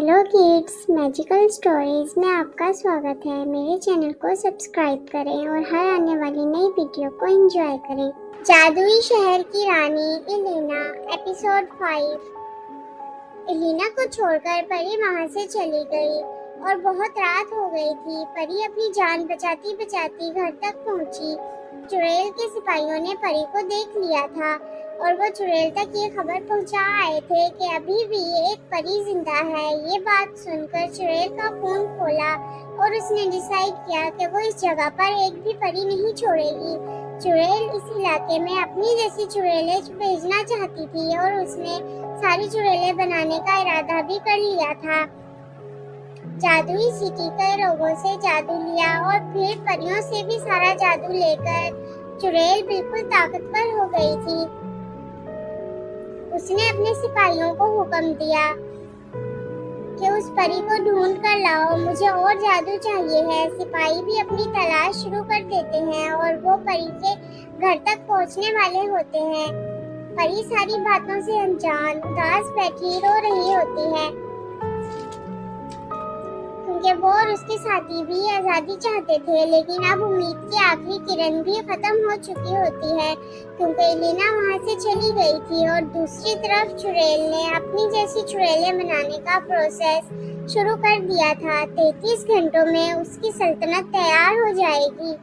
Hello kids, magical stories में आपका स्वागत है। मेरे चैनल को सब्सक्राइब करें और हर आने वाली नई वीडियो को एंजॉय करें। जादुई शहर की रानी एलिना, एपिसोड 5। एलिना को छोड़कर परी वहां से चली गई और बहुत रात हो गई थी। परी अपनी जान बचाती बचाती घर तक पहुंची। चुड़ैल के सिपाहियों ने परी को देख लिया था और वो चुड़ैल तक ये खबर पहुंचा आए थे कि अभी भी एक परी जिंदा है। ये बात सुनकर चुड़ैल का खून खोला और उसने डिसाइड किया कि वो इस जगह पर एक भी परी नहीं छोड़ेगी। चुड़ैल इस इलाके में अपनी जैसी चुड़ैलें भेजना चाहती थी और उसने सारी चुड़ैलें बनाने का इरादा भी कर लिया था। जादुई सिटी के लोगों से जादू लिया और फिर परियों से भी सारा जादू लेकर चुड़ैल बिल्कुल ताकतवर हो गई थी। उसने अपने सिपाहियों को हुक्म दिया कि उस परी को ढूंढ कर लाओ, मुझे और जादू चाहिए है। सिपाही भी अपनी तलाश शुरू कर देते हैं और वो परी के घर तक पहुंचने वाले होते हैं। परी सारी बातों से अनजान उदास बैठी रो रही होती है क्योंकि वो और उसके साथी भी आजादी चाहते थे, लेकिन अब उम्मीद की आखिरी किरण भी खत्म हो चुकी होती है क्योंकि एलिना वहां से चली गई थी। और दूसरी तरफ चुड़ैल ने अपनी जैसी चुड़ैलें बनाने का प्रोसेस शुरू कर दिया था। 33 घंटों में उसकी सल्तनत तैयार हो जाएगी।